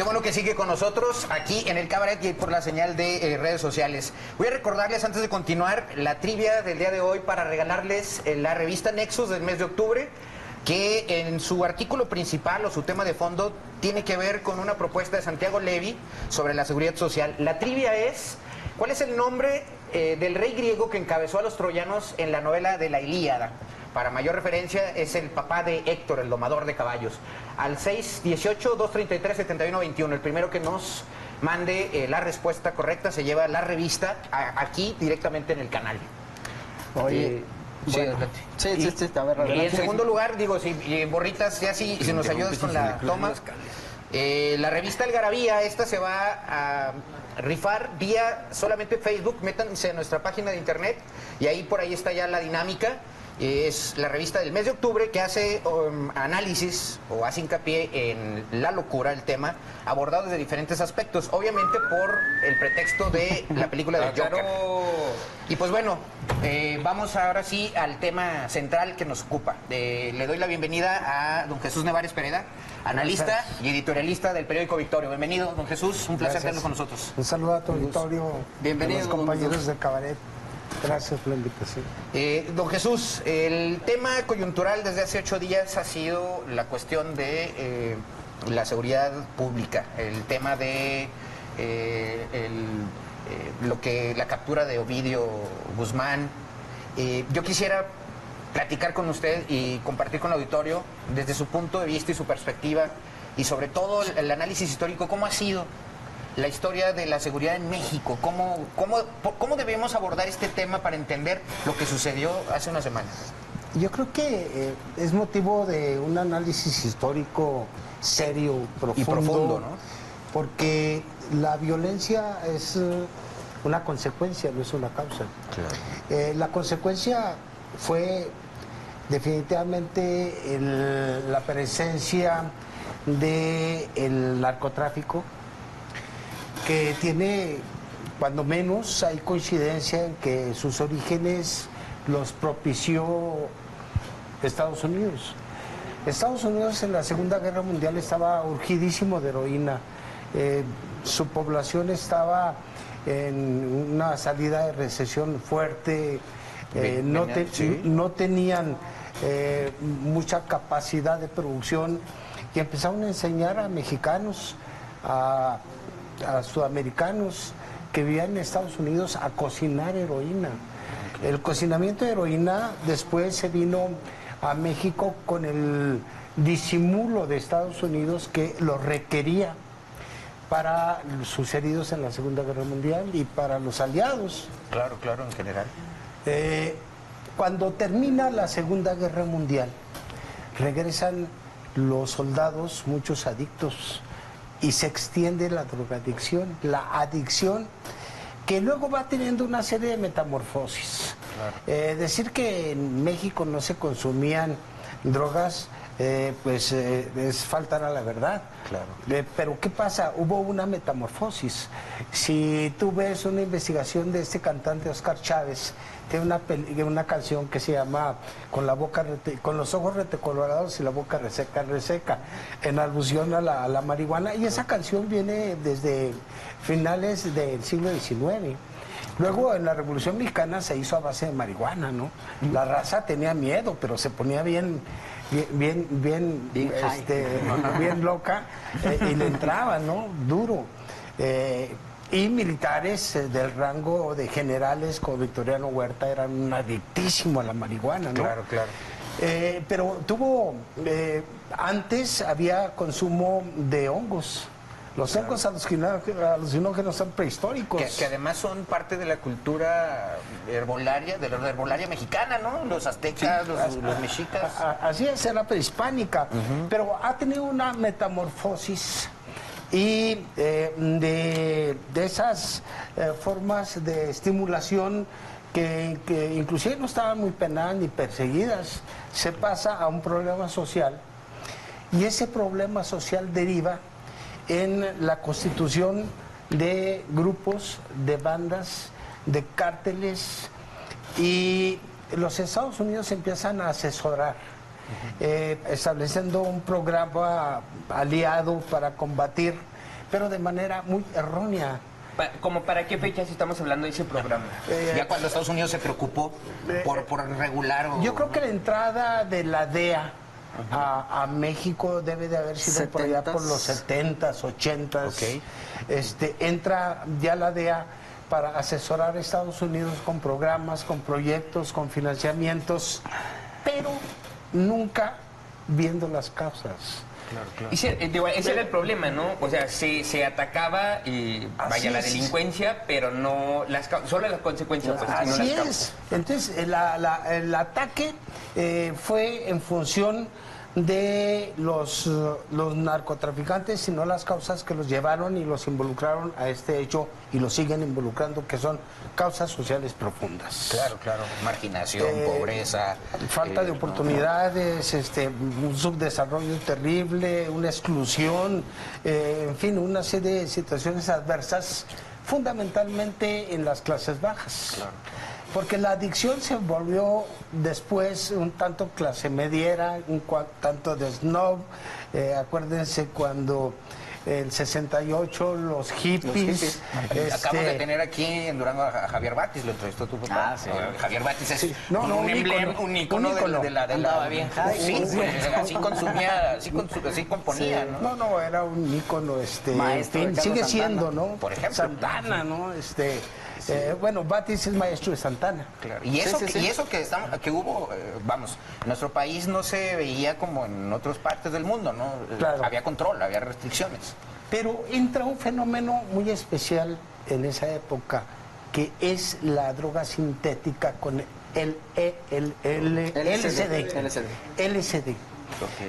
Qué bueno que sigue con nosotros aquí en el cabaret y por la señal de redes sociales. Voy a recordarles antes de continuar la trivia del día de hoy para regalarles la revista Nexus del mes de octubre, que en su artículo principal o su tema de fondo tiene que ver con una propuesta de Santiago Levy sobre la seguridad social. La trivia es: ¿cuál es el nombre del rey griego que encabezó a los troyanos en la novela de la Ilíada? Para mayor referencia, es el papá de Héctor, el domador de caballos. Al 618-233-7121, el primero que nos mande la respuesta correcta se lleva la revista aquí directamente en el canal. Oye, Bueno, sí, a ver, y en segundo lugar, digo, si Borritas, ya si nos ayudas con la toma. La revista Algarabía, esta se va a rifar vía solamente Facebook. Métanse a nuestra página de internet y ahí por ahí está ya la dinámica. Es la revista del mes de octubre que hace análisis o hace hincapié en la locura, el tema, abordado desde diferentes aspectos, obviamente por el pretexto de la película de Joker. Y pues bueno, vamos ahora sí al tema central que nos ocupa. Le doy la bienvenida a don Jesús Nevares Pereda, analista y editorialista del periódico Victorio. Bienvenido, don Jesús, un placer tenerlo con nosotros. Un saludo a tu auditorio, bienvenido, a los compañeros del cabaret. Gracias por la invitación. Don Jesús, el tema coyuntural desde hace 8 días ha sido la cuestión de la seguridad pública, el tema de la captura de Ovidio Guzmán. Yo quisiera platicar con usted y compartir con el auditorio desde su punto de vista y su perspectiva, y sobre todo el análisis histórico, cómo ha sido la historia de la seguridad en México. ¿Cómo debemos abordar este tema para entender lo que sucedió hace unas semanas? Yo creo que es motivo de un análisis histórico serio, profundo, ¿no? Porque la violencia es una consecuencia, no es una causa. Claro. La consecuencia fue definitivamente la presencia del narcotráfico, que tiene, cuando menos, hay coincidencia en que sus orígenes los propició Estados Unidos. Estados Unidos en la Segunda Guerra Mundial estaba urgidísimo de heroína. Su población estaba en una salida de recesión fuerte, no tenían mucha capacidad de producción, y empezaron a enseñar a mexicanos, a sudamericanos que vivían en Estados Unidos a cocinar heroína. El cocinamiento de heroína después se vino a México con el disimulo de Estados Unidos, que lo requería para sus heridos en la Segunda Guerra Mundial y para los aliados. Claro, en general. Cuando termina la Segunda Guerra Mundial, regresan los soldados, muchos adictos, y se extiende la drogadicción, la adicción, que luego va teniendo una serie de metamorfosis. Claro. Decir que en México no se consumían drogas, es faltar a la verdad. Claro. Pero ¿qué pasa? Hubo una metamorfosis. Si tú ves una investigación de este cantante Oscar Chávez, tiene una canción que se llama con los ojos retecolorados y la boca reseca, en alusión a la marihuana, y esa canción viene desde finales del siglo XIX. Luego en la Revolución Mexicana se hizo a base de marihuana, ¿no? La raza tenía miedo, pero se ponía bien loca, y le entraba, ¿no? Duro. Y militares del rango de generales como Victoriano Huerta eran adictísimos a la marihuana, ¿no? Claro. Pero antes había consumo de hongos. Los hongos alucinógenos son prehistóricos. Que además son parte de la cultura herbolaria, de la herbolaria mexicana, ¿no? Los aztecas, sí, los mexicas. Así es, era prehispánica. Pero ha tenido una metamorfosis, y de esas formas de estimulación que inclusive no estaban muy penadas ni perseguidas, se pasa a un problema social, y ese problema social deriva en la constitución de grupos, de bandas, de cárteles, y los Estados Unidos empiezan a asesorar, estableciendo un programa aliado para combatir pero de manera muy errónea. ¿Como para qué fechas estamos hablando de ese programa? Ya cuando Estados Unidos se preocupó por regular o... Yo creo que la entrada de la DEA a México debe de haber sido por allá por los 70s, 80s. Ok. Entra ya la DEA para asesorar a Estados Unidos con programas, con proyectos, con financiamientos, pero nunca viendo las causas. Claro. Ese era el problema, ¿no? O sea, se atacaba vaya la delincuencia, pero no solo las consecuencias, pues, Así no las es. causas. Entonces, el ataque fue en función de los narcotraficantes y no las causas que los llevaron y los involucraron a este hecho y los siguen involucrando, que son causas sociales profundas. Claro. Marginación, pobreza. Falta de oportunidades, un subdesarrollo terrible, una exclusión, en fin, una serie de situaciones adversas, fundamentalmente en las clases bajas. Claro. Porque la adicción se volvió después un tanto clase mediera, tanto de snob. Acuérdense cuando el 68 los hippies. Acabamos de tener aquí en Durango a Javier Batis, lo entrevistó tu papá. Sí. Javier Batis es un icono de la... Andaba bien high. Sí, así consumía, así componía, Sí. ¿no? No, era un ícono, Maestro de Carlos sigue Santana, siendo, ¿no? por ejemplo. Santana, ¿no? Bueno, Batis es maestro de Santana. Claro. Y eso, Sí. y eso que hubo, vamos, en nuestro país no se veía como en otras partes del mundo, ¿no? Claro. Había control, había restricciones. Pero entra un fenómeno muy especial en esa época, que es la droga sintética con el LSD.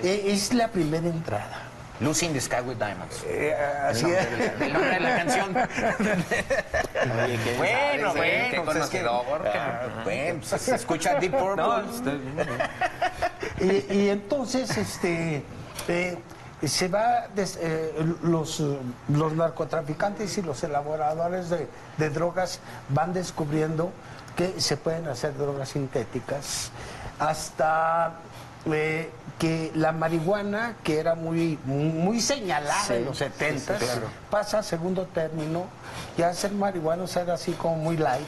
Es la primera entrada. Lucy in the Sky with Diamonds. Así es. El nombre de la canción. Bueno, qué pues es que... conocedor. Bueno, pues se escucha Deep Purple. Y entonces, se va los narcotraficantes y los elaboradores de drogas van descubriendo que se pueden hacer drogas sintéticas hasta que la marihuana, que era muy señalada en los 70, pasa a segundo término. Ya hacer marihuana era así como muy light.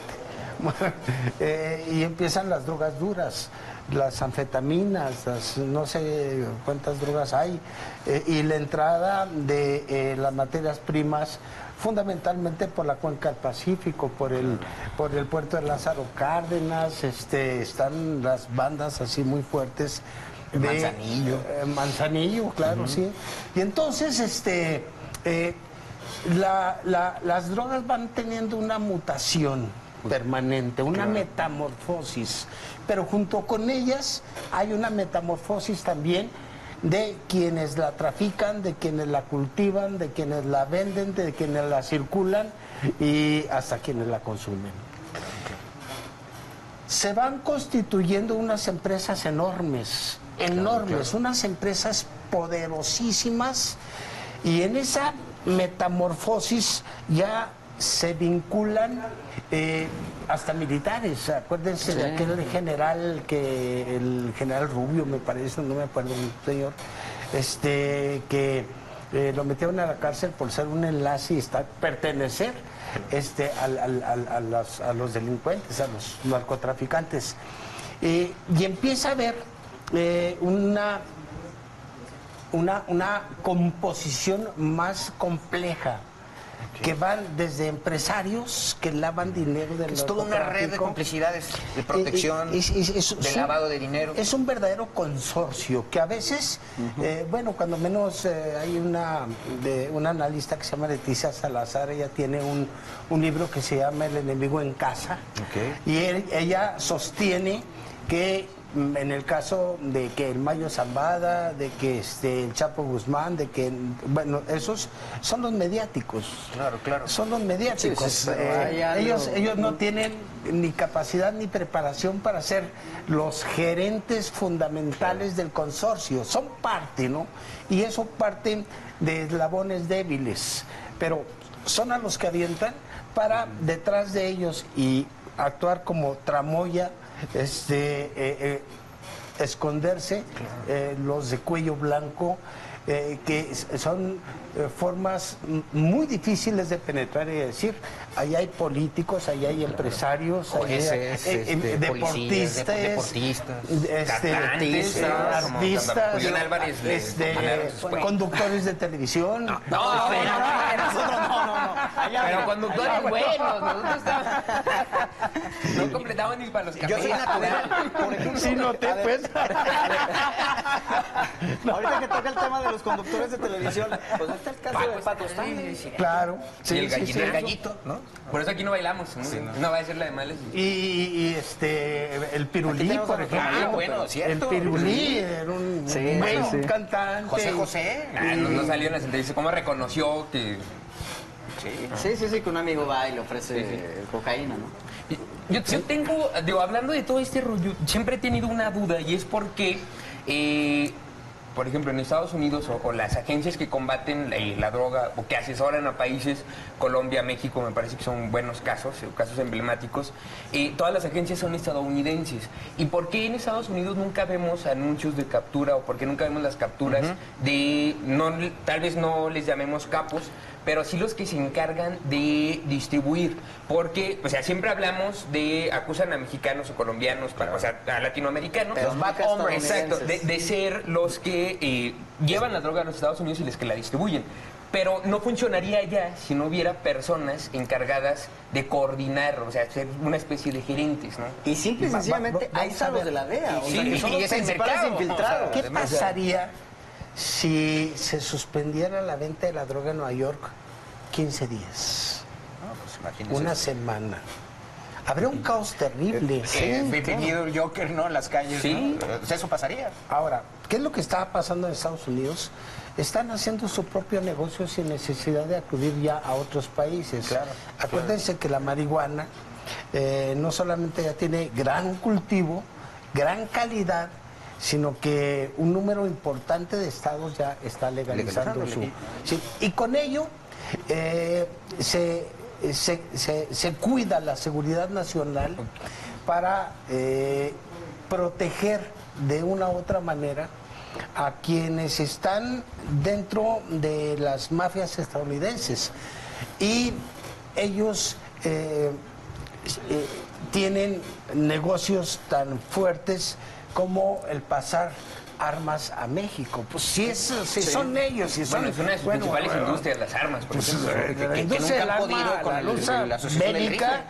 Y empiezan las drogas duras, las anfetaminas, no sé cuántas drogas hay, y la entrada de las materias primas, fundamentalmente por la cuenca del Pacífico, por el puerto de Lázaro Cárdenas, están las bandas así muy fuertes. Manzanillo. Manzanillo, claro, sí. Y entonces, las drogas van teniendo una mutación permanente, una metamorfosis, pero junto con ellas hay una metamorfosis también de quienes la trafican, de quienes la cultivan, de quienes la venden, de quienes la circulan y hasta quienes la consumen. Se van constituyendo unas empresas enormes, unas empresas poderosísimas, y en esa metamorfosis ya se vinculan hasta militares. Acuérdense de aquel general, el general Rubio, me parece, no me acuerdo, señor, que lo metieron a la cárcel por ser un enlace y pertenecer a los delincuentes, a los narcotraficantes. Y empieza a haber una composición más compleja, que van desde empresarios que lavan dinero del narcotráfico. Es toda una red de complicidades, de protección, de lavado de dinero. Es un verdadero consorcio que a veces, bueno, cuando menos hay una analista que se llama Leticia Salazar. Ella tiene un libro que se llama El enemigo en casa. Y ella sostiene que en el caso de que el Mayo Zambada, de que el Chapo Guzmán, de que, bueno, esos son los mediáticos. Claro. Son los mediáticos. Sí, pero ellos no tienen ni capacidad ni preparación para ser los gerentes fundamentales del consorcio. Son parte, ¿no? Y eso parte de eslabones débiles. Pero son a los que avientan para detrás de ellos y actuar como tramoya, esconderse, los de cuello blanco, son formas muy difíciles de penetrar y decir, ahí hay políticos, ahí hay empresarios, jueces, deportistas, cantantes, artistas, Julián Álvarez, conductores de televisión. No, pero conductores buenos, nosotros no completamos ni para los Yo soy cafés. natural, por ejemplo. Sí, noté, pues. Ahorita que toca el tema de los conductores de televisión, pues está el caso de Paco Stanley. Claro. Sí, el sí, gallinazo. El gallito, ¿no? Por eso aquí no bailamos, no va a ser la de males. Y el Pirulí, tenemos por a nuestro ejemplo. Ah, bueno, cierto. El Pirulí era un buen cantante. José. No salió en las entrevistas. ¿Cómo reconoció que...? Sí, que un amigo va y le ofrece cocaína, ¿no? Yo tengo, hablando de todo este rollo, siempre he tenido una duda y es porque, por ejemplo, en Estados Unidos o las agencias que combaten la droga o que asesoran a países, Colombia, México, me parece que son buenos casos emblemáticos, todas las agencias son estadounidenses. ¿Y por qué en Estados Unidos nunca vemos anuncios de captura o por qué nunca vemos las capturas de, tal vez no les llamemos capos, pero sí los que se encargan de distribuir? Porque, o sea, siempre hablamos de, acusan a mexicanos o colombianos, o sea, a latinoamericanos. Los bad hombres. Exacto, de ser los que llevan la droga a los Estados Unidos y los que la distribuyen. Pero no funcionaría ya si no hubiera personas encargadas de coordinar, o sea, ser una especie de gerentes, ¿no? Y simple y sencillamente ahí están los de la DEA. O sea, que son los es el principales mercado. infiltrados. ¿Qué pasaría si se suspendiera la venta de la droga en Nueva York 15 días? No, pues imagínese. Una semana. Habría un caos terrible. Bienvenido el Joker, ¿no? En las calles, Sí. ¿no? Pues eso pasaría. Ahora, ¿qué es lo que está pasando en Estados Unidos? Están haciendo su propio negocio sin necesidad de acudir ya a otros países. Claro, Acuérdense que la marihuana no solamente ya tiene gran cultivo, gran calidad, sino que un número importante de estados ya está legalizando su... Sí, y con ello se cuida la seguridad nacional para proteger de una u otra manera a quienes están dentro de las mafias estadounidenses. Y ellos tienen negocios tan fuertes como el pasar armas a México. Pues si son ellos, si son... Bueno, es una de sus principales industrias, las armas, por ejemplo. La industria del nunca han podido arma, con la industria la asociación del bélica,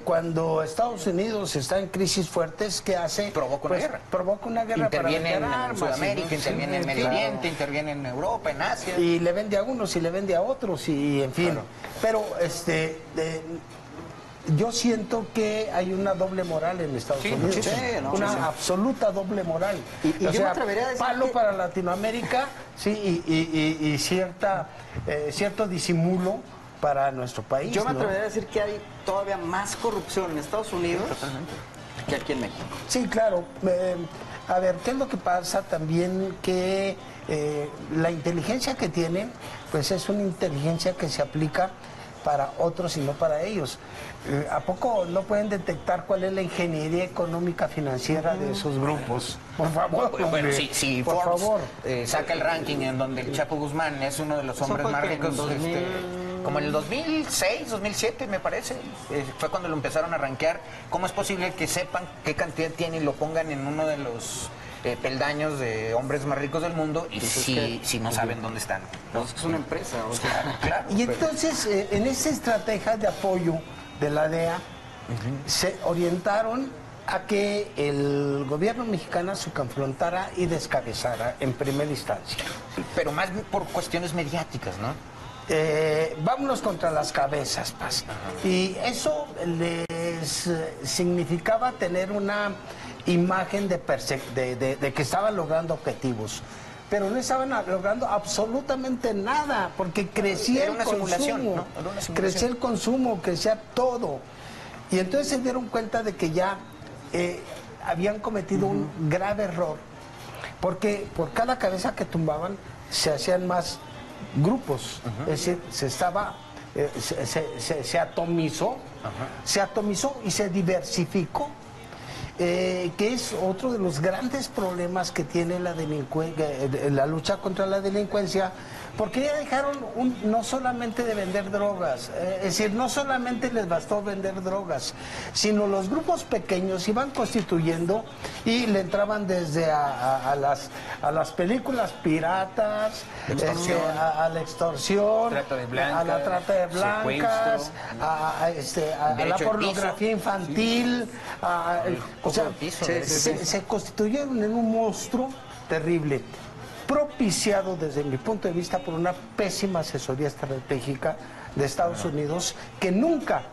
cuando Estados Unidos está en crisis fuertes, ¿qué hace? Provoca una guerra. Provoca una guerra. Interviene para vender en armas, Sudamérica, ¿sí? interviene en Medio Oriente, interviene en Europa, en Asia. Y le vende a unos y le vende a otros, y en fin. Claro. Pero yo siento que hay una doble moral en Estados Unidos. sí, no, una sí. absoluta doble moral. Y yo me atrevería a decir palo que- para Latinoamérica, sí, y cierto disimulo para nuestro país. Yo me ¿no? atrevería a decir que hay todavía más corrupción en Estados Unidos que aquí en México. Sí, claro. A ver, ¿qué es lo que pasa también? Que la inteligencia que tienen, pues es una inteligencia que se aplica para otros y no para ellos. ¿A poco no pueden detectar cuál es la ingeniería económica financiera de esos grupos? Por favor, Bueno, hombre, si por Forbes favor. saca el ranking en donde el Chapo Guzmán es uno de los hombres fue más que en ricos, 2000. como en el 2006, 2007 me parece, fue cuando lo empezaron a rankear. ¿Cómo es posible que sepan qué cantidad tiene y lo pongan en uno de los peldaños de hombres más ricos del mundo y si no saben dónde están? Pues es una empresa. O sea, Claro. Y entonces, en esa estrategia de apoyo de la DEA, se orientaron a que el gobierno mexicano se confrontara y descabezara en primera instancia. Pero más por cuestiones mediáticas, ¿no? Vámonos contra las cabezas, Paz. Y eso les significaba tener una imagen de que estaban logrando objetivos. Pero no estaban logrando absolutamente nada, porque crecía Era el una simulación, consumo, ¿no? Era una simulación. crecía el consumo, crecía todo. Y entonces se dieron cuenta de que ya habían cometido un grave error, porque por cada cabeza que tumbaban se hacían más grupos, es decir, se atomizó y se diversificó. que es otro de los grandes problemas que tiene la lucha contra la delincuencia, porque ya dejaron no solamente de vender drogas, es decir, no solamente les bastó vender drogas, sino los grupos pequeños iban constituyendo y le entraban desde a las películas piratas, a la extorsión, trata de blancas, a la trata de blancas, a la pornografía infantil, o sea, se constituyeron en un monstruo terrible, propiciado desde mi punto de vista por una pésima asesoría estratégica de Estados Unidos, que nunca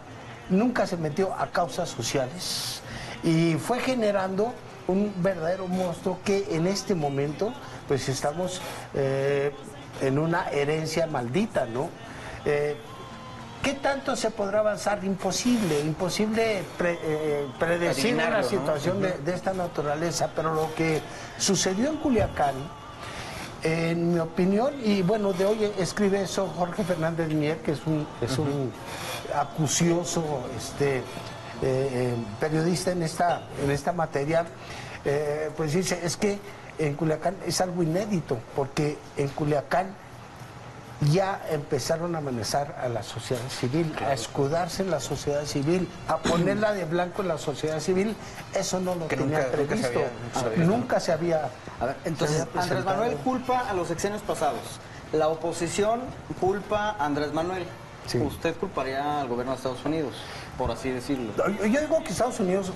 se metió a causas sociales y fue generando un verdadero monstruo que en este momento pues estamos en una herencia maldita, ¿no? ¿Qué tanto se podrá avanzar? Imposible predecir una situación de esta naturaleza, pero lo que sucedió en Culiacán, en mi opinión, y bueno, de hoy escribe eso Jorge Fernández Mier, que es un acucioso periodista en esta materia, pues dice, es que en Culiacán es algo inédito, porque en Culiacán ya empezaron a amenazar a la sociedad civil, a escudarse en la sociedad civil, a ponerla de blanco en la sociedad civil. Eso no lo tenía previsto. Nunca se había... A ver, entonces, Andrés Manuel culpa a los sexenios pasados. La oposición culpa a Andrés Manuel. Sí. ¿Usted culparía al gobierno de Estados Unidos, por así decirlo? Yo digo que Estados Unidos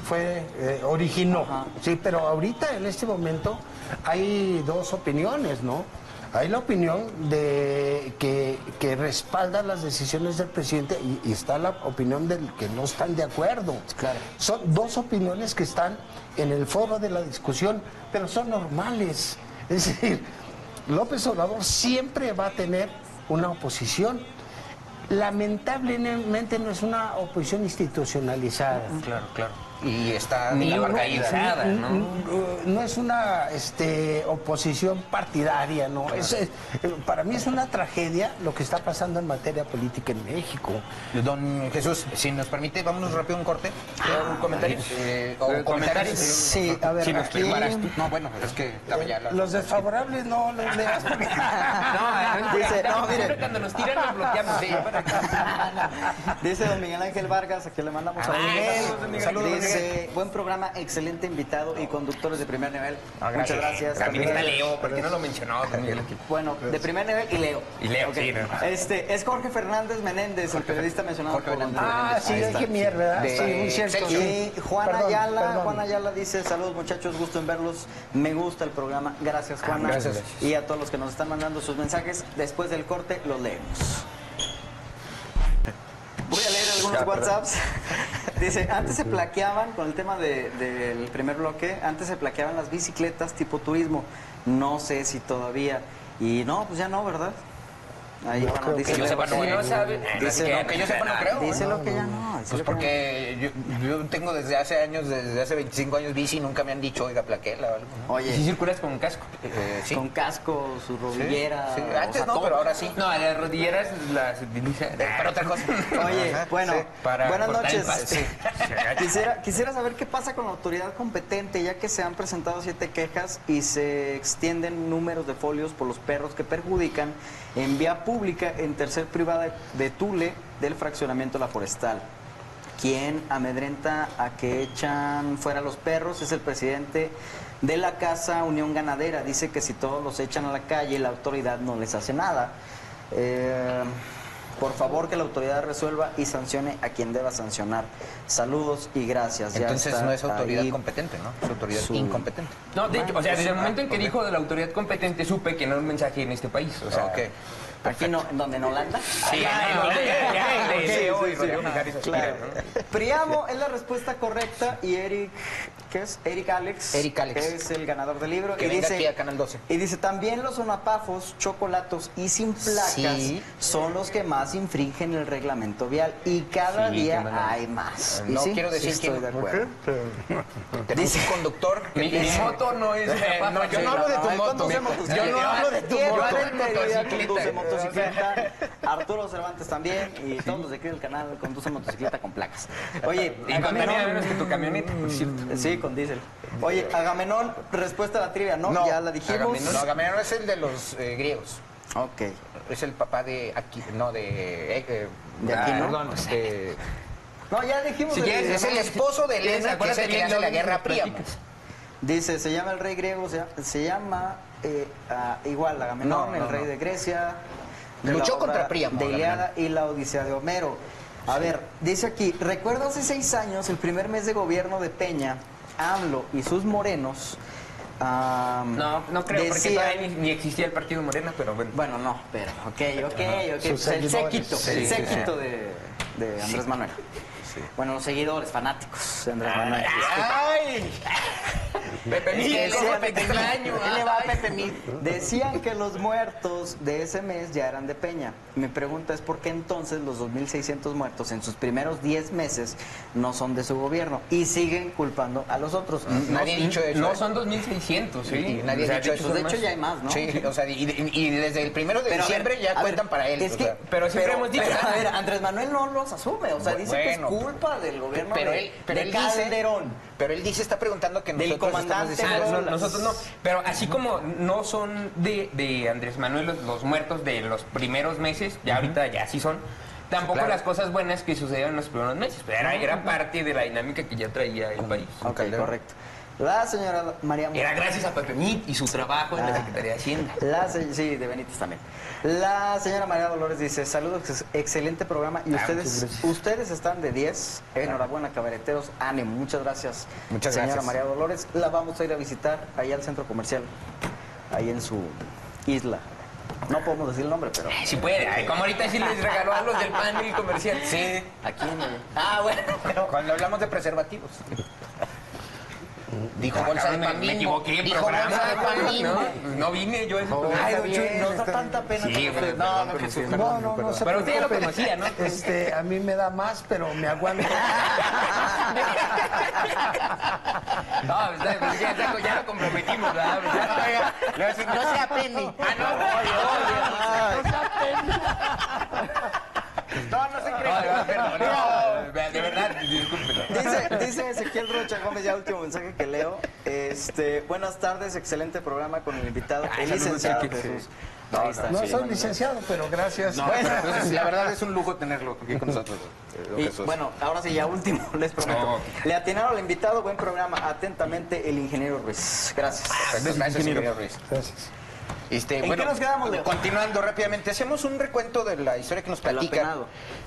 originó, sí, pero ahorita, en este momento, hay dos opiniones, ¿no? Hay la opinión de que respalda las decisiones del presidente y está la opinión del que no están de acuerdo. Claro. Son dos opiniones que están en el foro de la discusión, pero son normales. Es decir, López Obrador siempre va a tener una oposición. Lamentablemente no es una oposición institucionalizada. Claro, claro. Y está organizada, ¿no? No es una oposición partidaria, ¿no? Para mí es una tragedia lo que está pasando en materia política en México. Don Jesús, si nos permite, vámonos rápido a un corte. ¿Un comentario? ¿O comentarios? Sí, a ver, si nos aquí... preparas tú. No, bueno, es que estaba ya la... Los desfavorables no los leas. Mire, cuando nos tiran nos bloqueamos. Dice don Miguel Ángel Vargas, a quien le mandamos saludos. Dice, buen programa, excelente invitado y conductores de primer nivel. Muchas gracias. También está Leo, ¿por qué no lo mencionó también aquí? Bueno, de primer nivel y Leo. Y Leo, okay. Sí. Es Jorge Fernández Menéndez, el periodista mencionado por Andrés. Sí, dije mierda, ¿verdad? Sí, muy cierto. Y Juan Ayala dice, saludos muchachos, gusto en verlos, me gusta el programa. Gracias, Juana. Gracias. Y a todos los que nos están mandando sus mensajes, después del corte los leemos. Voy a leer algunos WhatsApps. Dice, antes se plaqueaban, con el tema del primer bloque, antes se plaqueaban las bicicletas tipo turismo. No sé si todavía. Y no, pues ya no, ¿verdad? Ahí no, dice que yo sepa, no sabe. Dice que yo sepa, no creo. Dice lo que ya no. Pues porque yo tengo desde hace años, desde hace 25 años bici y nunca me han dicho, oiga, plaquela o algo, ¿no? Oye. ¿Sí circulas con casco? Sí. Con casco, su rodillera. Sí. Antes no, pero ahora sí. No, las rodilleras las utiliza para otra cosa. Oye, bueno, buenas noches. Sí. Quisiera saber qué pasa con la autoridad competente, ya que se han presentado 7 quejas y se extienden números de folios por los perros que perjudican en vía pública en tercer privada de Tule del fraccionamiento La Forestal. Quien amedrenta a que echan fuera los perros es el presidente de la Casa Unión Ganadera. Dice que si todos los echan a la calle, la autoridad no les hace nada. Por favor, que la autoridad resuelva y sancione a quien deba sancionar. Saludos y gracias. Entonces no es autoridad competente, ¿no? Es autoridad incompetente. No, de hecho, o sea, desde el momento en que dijo de la autoridad competente, supe que no era un mensaje en este país. O sea, okay. Aquí no, ¿en donde en Holanda? Sí, claro. Priamo es la respuesta correcta y Eric, ¿qué es? Eric Alex es el ganador del libro. Que venga aquí a Canal 12. Y dice, también los sonapafos, chocolatos y sin placas son los que más infringen el reglamento vial y cada día hay más. No quiero decir estoy de acuerdo. Tenemos un conductor que mi moto no es yo no hablo de tu moto. Yo no hablo de tu moto. Motocicleta, Arturo Cervantes también, y todos los de aquí del canal conducen motocicleta con placas. Oye, Y contamina menos que tu camioneta, por cierto. Sí, con diésel. Oye, Agamenón, respuesta a la trivia, ¿no? Ya la dijimos. No, Agamenón es el de los griegos. Ok. Es el papá de aquí, no, de aquí, ¿no? perdón, No, ya dijimos. si quieres, es el esposo de Helena, que es el que hace la guerra a Príamo. Dice, se llama el rey griego, se llama igual Agamenón, el rey de Grecia. Luchó contra Príamo. De Iliada y la Odisea de Homero. A ver, dice aquí, recuerdo hace 6 años, el primer mes de gobierno de Peña, AMLO y sus morenos. No creo, porque todavía ni existía el partido Morena, pero bueno. Bueno, no, pero ok. Pues el séquito de Andrés Manuel. Sí. Bueno, los seguidores fanáticos de Andrés Manuel. ¡Ay! Pepe Mil, ¿cómo te extraño? ¿Qué le va a Pepe Mil? Decían que los muertos de ese mes ya eran de Peña. Mi pregunta es por qué entonces los 2.600 muertos en sus primeros 10 meses no son de su gobierno y siguen culpando a los otros. Nadie ha dicho eso. No son 2.600, ¿sí? Y nadie ha dicho eso. De hecho ya hay más, ¿no? Sí, o sea, y desde el 1 de diciembre ya cuentan para él. Es que, pero siempre hemos dicho... a ver, Andrés Manuel no los asume, o sea, dice que es culpa del gobierno de Calderón. Pero él dice, está preguntando que del comandante nosotros no. Pero así como no son de Andrés Manuel los muertos de los primeros meses, ya ahorita ya sí son, tampoco las cosas buenas que sucedieron en los primeros meses. Pero era parte de la dinámica que ya traía el país. Ok, correcto. La señora María... Era gracias a Pepe Mit y su trabajo en la Secretaría de Hacienda. Sí, de Benítez también. La señora María Dolores dice, saludos, excelente programa. Y ustedes están de 10. Enhorabuena, cabareteros. Ánimo. Muchas gracias, señora María Dolores. La vamos a ir a visitar allá al centro comercial, ahí en su isla. No podemos decir el nombre, pero... Sí puede. Como ahorita sí les regaló a los del panel comercial. Sí. Aquí en bueno, pero... Cuando hablamos de preservativos. Dijo bolsa de pan. Me equivoqué, dijo bolsa de pan. No vine yo a ese programa. Ay, don Chuy, nos da tanta pena. Sí, No, pero usted ya lo conocía, ¿no? A mí me da más, pero me aguanto. No, ya lo comprometimos, ¿verdad? No sea Penny. No sea Penny. No se cree. De verdad, discúlpelo. Dice Ezequiel Rocha Gómez, ya último mensaje que leo. Buenas tardes, excelente programa con el invitado, el licenciado Jesús. No soy licenciado, pero gracias. La verdad es un lujo tenerlo aquí con nosotros. Y bueno, ahora sí, ya último, les prometo. Le atinaron al invitado, buen programa. Atentamente, el ingeniero Ruiz. Gracias. Gracias, ingeniero Ruiz. Gracias. ¿En qué nos quedamos, Leo? Continuando rápidamente, hacemos un recuento de la historia que nos platica.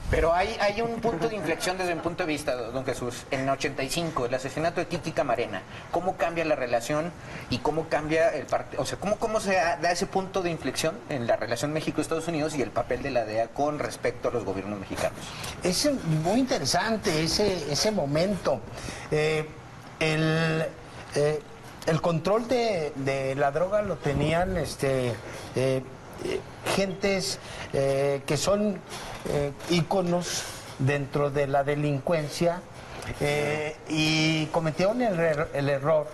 Pero hay un punto de inflexión desde mi punto de vista, don Jesús. En el 85, el asesinato de Kiki Camarena. ¿Cómo cambia la relación y cómo cambia el partido? O sea, ¿cómo se da ese punto de inflexión en la relación México-Estados Unidos y el papel de la DEA con respecto a los gobiernos mexicanos? Es muy interesante ese momento. El control de la droga lo tenían gentes que son íconos dentro de la delincuencia y cometieron el error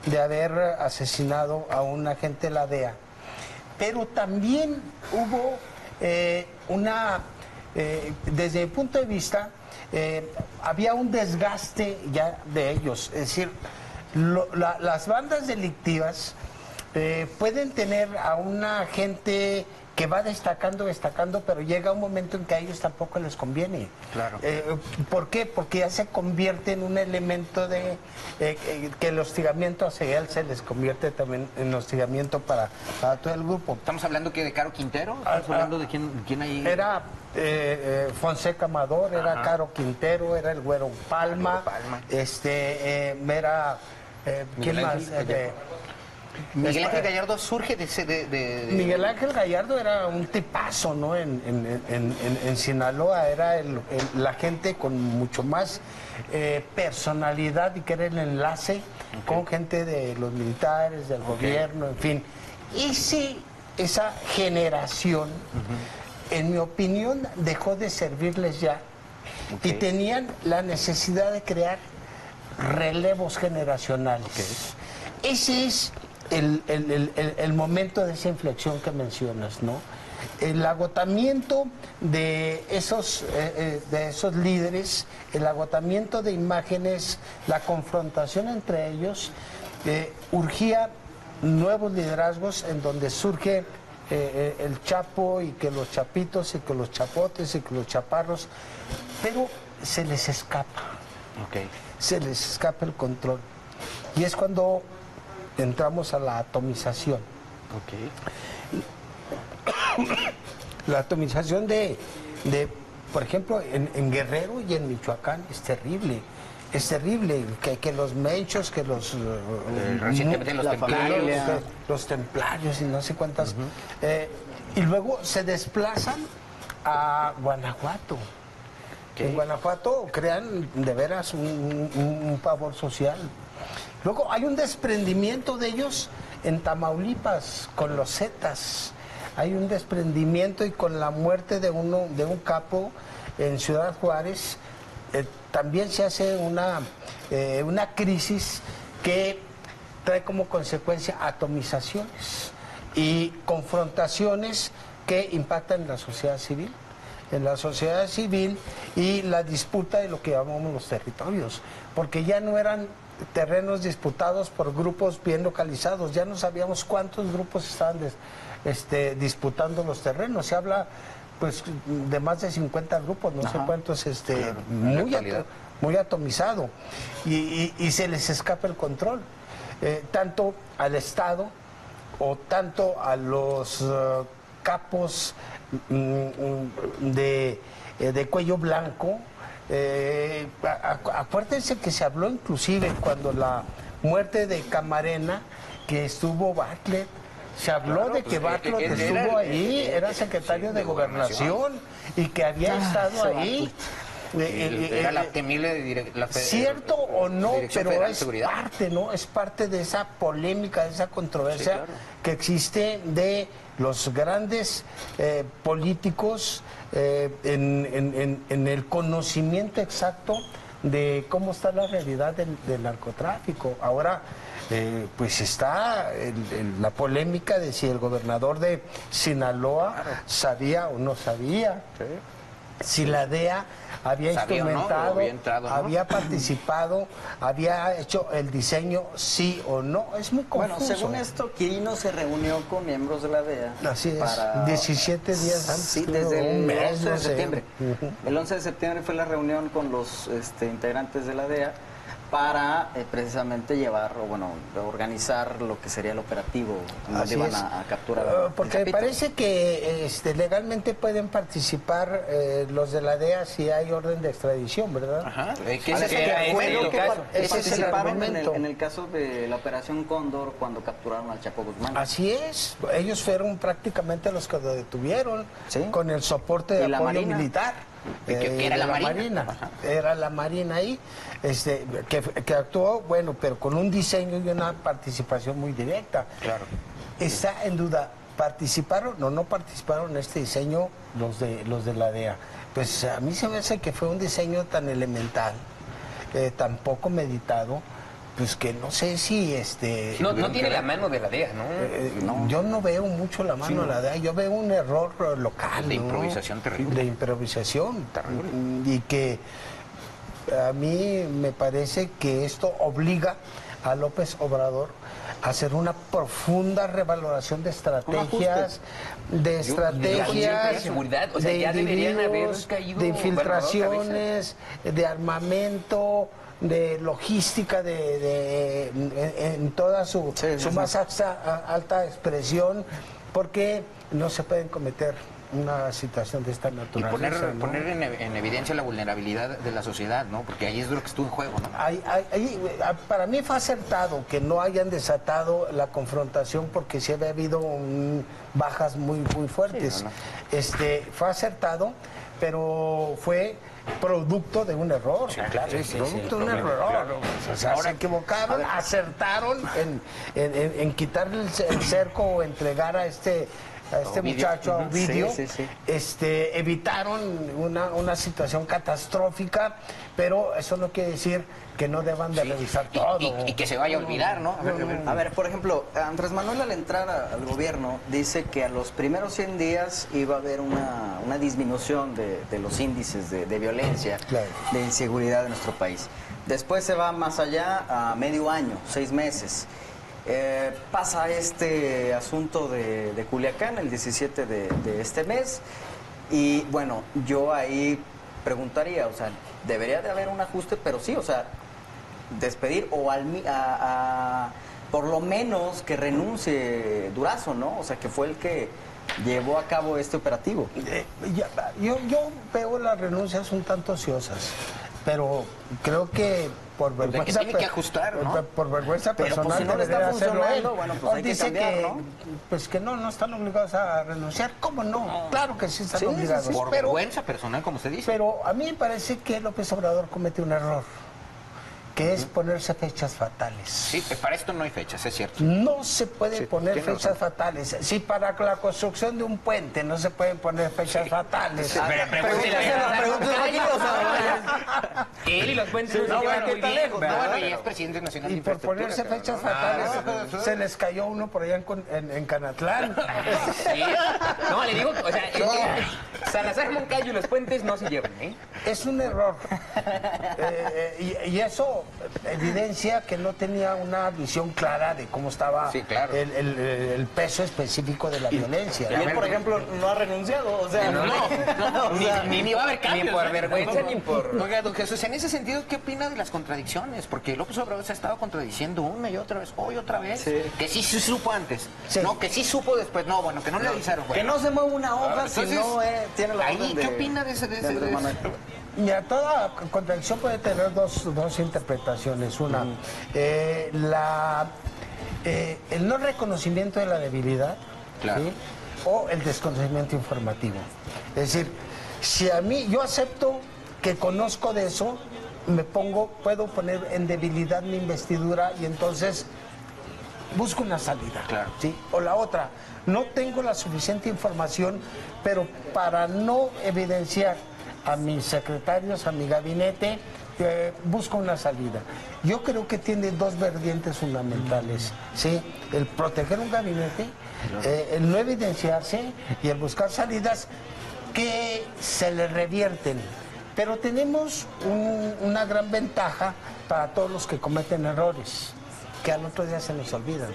de haber asesinado a un agente de la DEA. Pero también hubo desde mi punto de vista, había un desgaste ya de ellos. Es decir, las bandas delictivas pueden tener a una gente que va destacando, pero llega un momento en que a ellos tampoco les conviene. Claro. ¿Por qué? Porque ya se convierte en un elemento de que el hostigamiento hacia él se les convierte también en hostigamiento para todo el grupo. ¿Estamos hablando de Caro Quintero? ¿Estamos hablando de quién ahí? Era Fonseca Amador, era Caro Quintero, era el Güero Palma, era ¿quién más? Miguel Ángel Gallardo surge de... Miguel Ángel Gallardo era un tipazo, ¿no? En Sinaloa era la gente con mucho más personalidad y que era el enlace con gente de los militares, del gobierno, en fin. Esa generación, en mi opinión, dejó de servirles ya y tenían la necesidad de crear relevos generacionales. Ese es el momento de esa inflexión que mencionas, ¿no? el agotamiento de esos líderes, el agotamiento de imágenes, la confrontación entre ellos, urgía nuevos liderazgos en donde surge el Chapo y que los chapitos y que los chapotes y que los chaparros, pero se les escapa, se les escapa el control. Y es cuando entramos a la atomización. La atomización de por ejemplo, en Guerrero y en Michoacán es terrible. Es terrible que los menchos, que los recientemente los templarios y no sé cuántas. Y luego se desplazan a Guanajuato. En Guanajuato crean de veras un pavor social. Luego hay un desprendimiento de ellos en Tamaulipas con los Zetas. Hay un desprendimiento y con la muerte de un capo en Ciudad Juárez también se hace una crisis que trae como consecuencia atomizaciones y confrontaciones que impactan en la sociedad civil. En la sociedad civil y la disputa de lo que llamamos los territorios, porque ya no eran terrenos disputados por grupos bien localizados, ya no sabíamos cuántos grupos estaban disputando los terrenos. Se habla pues de más de 50 grupos, no sé cuántos, muy atomizado, y se les escapa el control, tanto al Estado o tanto a los capos de cuello blanco. Acuérdense que se habló inclusive cuando la muerte de Camarena, que estuvo Bartlett, se habló de que Bartlett estuvo ahí, era secretario de Gobernación y que había estado ahí. Era la temible cierto o no, pero es Seguridad. parte, ¿no? Es parte de esa polémica, de esa controversia que existe de los grandes políticos en el conocimiento exacto de cómo está la realidad del narcotráfico. Ahora, pues está la polémica de si el gobernador de Sinaloa sabía o no sabía. Si la DEA había instrumentado, había participado, había hecho el diseño, sí o no. Es muy confuso. Bueno, según esto, Quirino se reunió con miembros de la DEA. Así es, 17 días antes. Sí, desde el 11 de septiembre. El 11 de septiembre fue la reunión con los integrantes de la DEA para precisamente llevar, o bueno, organizar lo que sería el operativo donde iban a capturar. Porque me parece que legalmente pueden participar los de la DEA si hay orden de extradición, ¿verdad? Ajá. Ese es el argumento. En el caso de la Operación Cóndor, cuando capturaron al Chapo Guzmán. Así es. Ellos fueron prácticamente los que lo detuvieron, con el soporte de apoyo militar. Que era la Marina. Era la Marina ahí, que actuó, bueno, pero con un diseño y una participación muy directa. Claro. Está en duda, ¿participaron o no participaron en este diseño los de la DEA? Pues a mí se me hace que fue un diseño tan elemental, tan poco meditado, pues que no sé si no tiene la mano de la DEA, ¿no? Yo no veo mucho la mano de la DEA, yo veo un error local. De improvisación terrible. De improvisación terrible. Y que a mí me parece que esto obliga a López Obrador a hacer una profunda revaloración de estrategias, de seguridad, o sea, ya deberían haber caído de infiltraciones, de armamento, de logística, en toda su más alta expresión, porque no se pueden cometer una situación de esta naturaleza. Y poner en evidencia la vulnerabilidad de la sociedad, ¿no? Porque ahí es lo que estuvo en juego, ¿no? Para mí fue acertado que no hayan desatado la confrontación, porque sí había habido bajas muy fuertes. Fue acertado, pero fue producto de un error. Producto de un error. O sea, se equivocaron, acertaron en quitarle el cerco o entregar a este a este muchacho, a Ovidio, Sí, sí, evitaron una situación catastrófica, pero eso no quiere decir que no deban de revisar todo. Y que se vaya a olvidar, ¿no? A ver, por ejemplo, Andrés Manuel al entrar al gobierno dice que a los primeros 100 días iba a haber una disminución de los índices de violencia, Claro. de inseguridad de nuestro país. Después se va más allá a medio año, 6 meses. Pasa este asunto de Culiacán el 17 de este mes y bueno, yo ahí preguntaría, o sea, debería de haber un ajuste, pero sí, o sea, despedir o por lo menos que renuncie Durazo, ¿no? O sea, que fue el que llevó a cabo este operativo. Yo veo las renuncias un tanto ociosas, pero creo que por vergüenza... que tiene que ajustar, ¿no? Por vergüenza Pero, pues, personal si no le está debería hacerlo él. funcionando, bueno, pues hay que Dice cambiar, que, ¿no? pues que no están obligados a renunciar. ¿Cómo no? Claro que sí están Sí, sí, obligados. sí. Por pero, vergüenza personal, como usted dice. pero a mí me parece que López Obrador comete un error, que es ponerse fechas fatales. Sí, para esto no hay fechas, es cierto. No se puede poner tiene fechas fatales. Si para la construcción de un puente no se pueden poner fechas fatales. Él y los puentes No, bueno, ¿qué tan lejos? No, bueno, y es presidente nacional de Y por infraestructura. ponerse fechas cabrón. fatales, se les cayó uno por allá en Canatlán. Sí. No, le digo, o sea, Salazar Moncayo y los puentes no se llevan, ¿eh? Es un error. Y eso evidencia que no tenía una visión clara de cómo estaba Sí, claro. el peso específico de la violencia. Y él, por ejemplo, no ha renunciado, o sea, Ni va a haber cambios. Ni por vergüenza, ni por... Oiga, don Jesús, en ese sentido, ¿qué opina de las contradicciones? Porque López Obrador se ha estado contradiciendo una y otra vez, hoy otra vez. Sí. Que sí se supo antes. Sí. No, que sí supo después. No, bueno, que no le avisaron. que Bueno. no se mueva una hoja si Entonces, no tiene la ahí, orden ¿qué de... opina de ese? de Andrés Manuel? Mira, toda contradicción puede tener dos interpretaciones. Una, el no reconocimiento de la debilidad, Claro. ¿sí? O el desconocimiento informativo. Es decir, si a mí, yo acepto que conozco de eso, puedo poner en debilidad mi investidura y entonces busco una salida. Claro. ¿Sí? O la otra, no tengo la suficiente información, pero para no evidenciar a mis secretarios, a mi gabinete, busco una salida. Yo creo que tiene dos vertientes fundamentales, ¿sí? El proteger un gabinete, el no evidenciarse y el buscar salidas que se le revierten. Pero tenemos una gran ventaja para todos los que cometen errores, que al otro día se nos olvidan.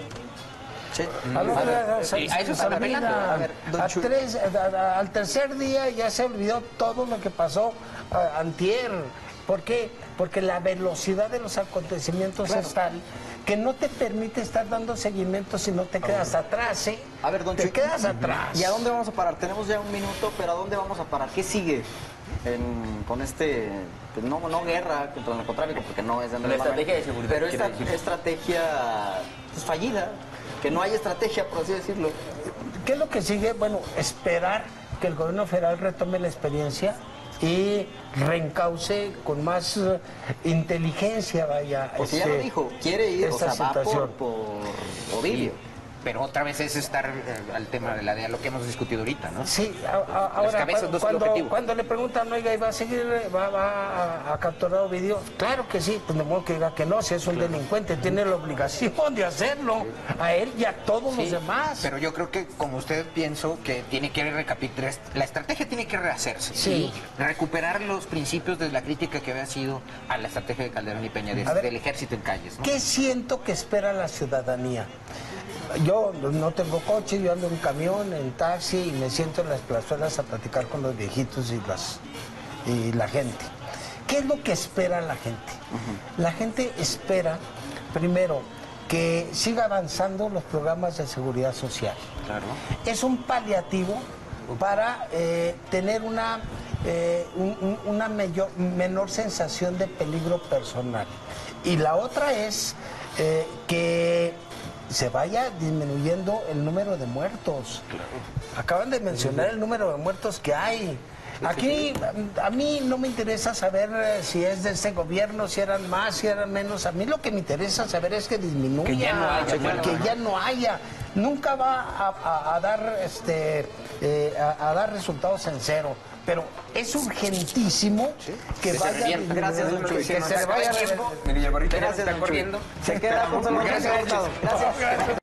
Sí. Al otro día se a eso nos está apelando. olvida. A ver, don Chuy. Al tercer día ya se olvidó todo lo que pasó antier. ¿Por qué? Porque la velocidad de los acontecimientos es tal que no te permite estar dando seguimiento si no te quedas atrás, ¿eh? A ver, don te Chuy, quedas atrás. ¿Y a dónde vamos a parar? Tenemos ya un minuto, pero ¿a dónde vamos a parar? ¿Qué sigue con este, pues no guerra contra el narcotráfico, porque no es de Andrés Una estrategia Manuel, de seguridad, pero esta quiero decir. estrategia pues, fallida, que no hay estrategia, por así decirlo? ¿Qué es lo que sigue? Bueno, esperar que el gobierno federal retome la experiencia y reencauce con más inteligencia, vaya. Porque ya lo dijo, quiere ir, o esta sea, va situación. por Ovidio. Pero otra vez es estar al tema de la DEA, lo que hemos discutido ahorita, ¿no? Sí, ahora cabezas, no es el objetivo. cuando le preguntan, oiga, ¿y va a seguir, va a capturar Ovidio? Claro que sí, pues no modo que diga que no, si es un delincuente, tiene la obligación de hacerlo, a él y a todos los demás. Pero yo creo que, como usted, pienso que tiene que recapitular, la estrategia tiene que rehacerse. Sí. Y recuperar los principios de la crítica que había sido a la estrategia de Calderón y Peña, A ver, del ejército en calles, ¿no? ¿Qué siento que espera la ciudadanía? Yo no tengo coche, yo ando en camión, en taxi y me siento en las plazuelas a platicar con los viejitos y la gente. ¿Qué es lo que espera la gente? La gente espera, primero, que siga avanzando los programas de seguridad social. Claro. Es un paliativo para tener una menor sensación de peligro personal. Y la otra es que se vaya disminuyendo el número de muertos. Acaban de mencionar el número de muertos que hay. Aquí a mí no me interesa saber si es de este gobierno, si eran más, si eran menos. A mí lo que me interesa saber es que disminuya, Que ya no haya, que ya no haya. Nunca va a dar a dar resultados en cero. Pero es urgentísimo que vaya. Gracias, don Chuy. Que se le vaya a Mire, y ahorita ya Gracias, está don Chuy. corriendo. Se queda con su Gracias. Gracias.